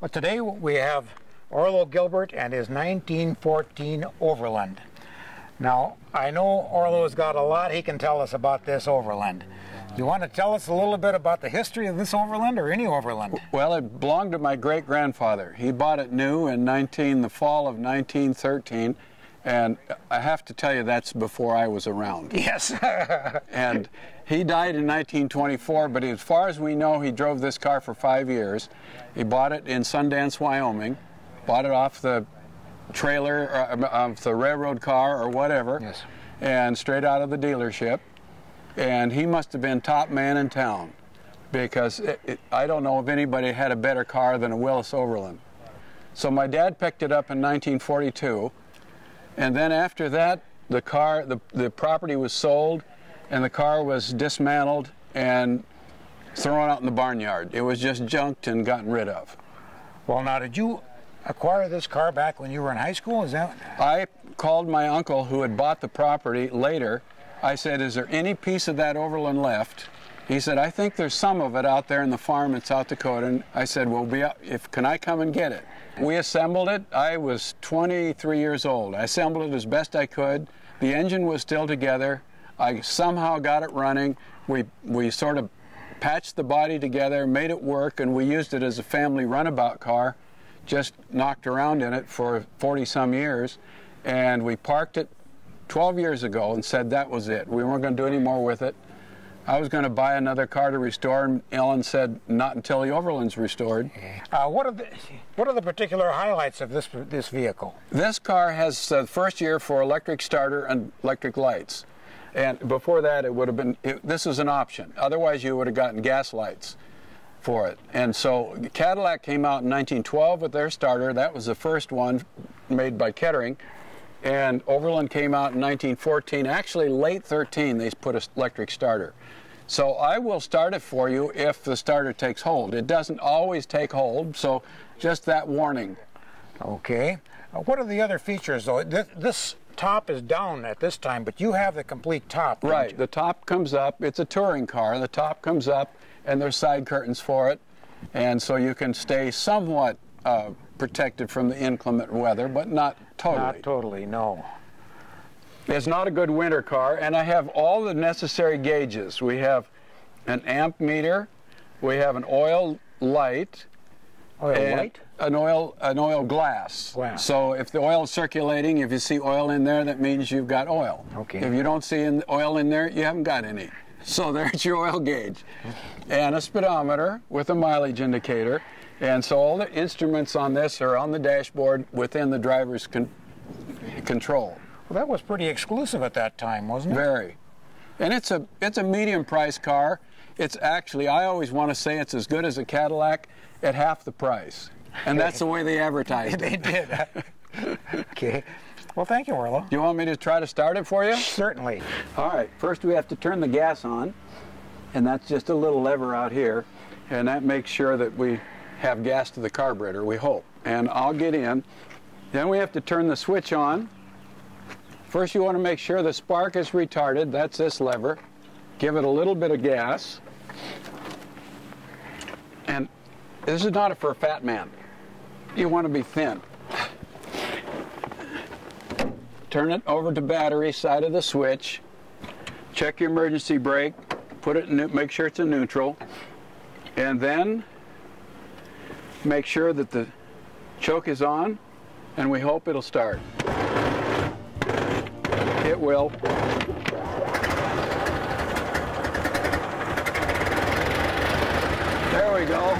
Well, today we have Orlo Gilbert and his 1914 Overland. Now, I know Orlo's got a lot he can tell us about this Overland. Do you want to tell us a little bit about the history of this Overland, or any Overland? Well, it belonged to my great-grandfather. He bought it new in the fall of 1913, and I have to tell you that's before I was around. Yes. And he died in 1924, but as far as we know, he drove this car for 5 years. He bought it in Sundance, Wyoming, bought it off the trailer of the railroad car or whatever, yes, and straight out of the dealership. And he must have been top man in town, because I don't know if anybody had a better car than a Willis Overland. So my dad picked it up in 1942, and then after that the property was sold and the car was dismantled and thrown out in the barnyard. It was just junked and gotten rid of. Well, now, did you acquire this car back when you were in high school? Is that? I called my uncle who had bought the property later. I said, is there any piece of that Overland left? He said, I think there's some of it out there in the farm in South Dakota. And I said, well, can I come and get it? We assembled it. I was 23 years old. I assembled it as best I could. The engine was still together. I somehow got it running. We sort of patched the body together, made it work, and we used it as a family runabout car. Just knocked around in it for 40-some years, and we parked it 12 years ago and said that was it. We weren't going to do any more with it. I was going to buy another car to restore, and Ellen said not until the Overland's restored. What are the particular highlights of this vehicle? This car has first year for electric starter and electric lights. And before that, it would have been, this is an option. Otherwise, you would have gotten gas lights for it. And so Cadillac came out in 1912 with their starter. That was the first one made by Kettering. And Overland came out in 1914. Actually, late 13, they put an electric starter. So I will start it for you if the starter takes hold. It doesn't always take hold, so just that warning. Okay. What are the other features, though? This top is down at this time, but you have the complete top. Right. The top comes up. It's a touring car. The top comes up, and there's side curtains for it, and so you can stay somewhat protected from the inclement weather, but not totally. Not totally, no. It's not a good winter car, and I have all the necessary gauges. We have an amp meter, we have an oil light, an oil glass. Wow. So if the oil is circulating, if you see oil in there, that means you've got oil. Okay. If you don't see oil in there, you haven't got any. So there's your oil gauge. And a speedometer with a mileage indicator. And so all the instruments on this are on the dashboard within the driver's control. Well, that was pretty exclusive at that time, wasn't it? Very. And it's a medium price car. It's actually, I always want to say it's as good as a Cadillac at half the price. And that's the way they advertised it. They did. Okay. Well, thank you, Orlo. Do you want me to try to start it for you? Certainly. All right. First, we have to turn the gas on. And that's just a little lever out here. And that makes sure that we have gas to the carburetor, we hope. And I'll get in. Then we have to turn the switch on. First, you want to make sure the spark is retarded. That's this lever. Give it a little bit of gas. And this is not for a fat man. You want to be thin. Turn it over to battery side of the switch. Check your emergency brake. Put it in, make sure it's in neutral. And then make sure that the choke is on, and we hope it'll start. It will. There we go.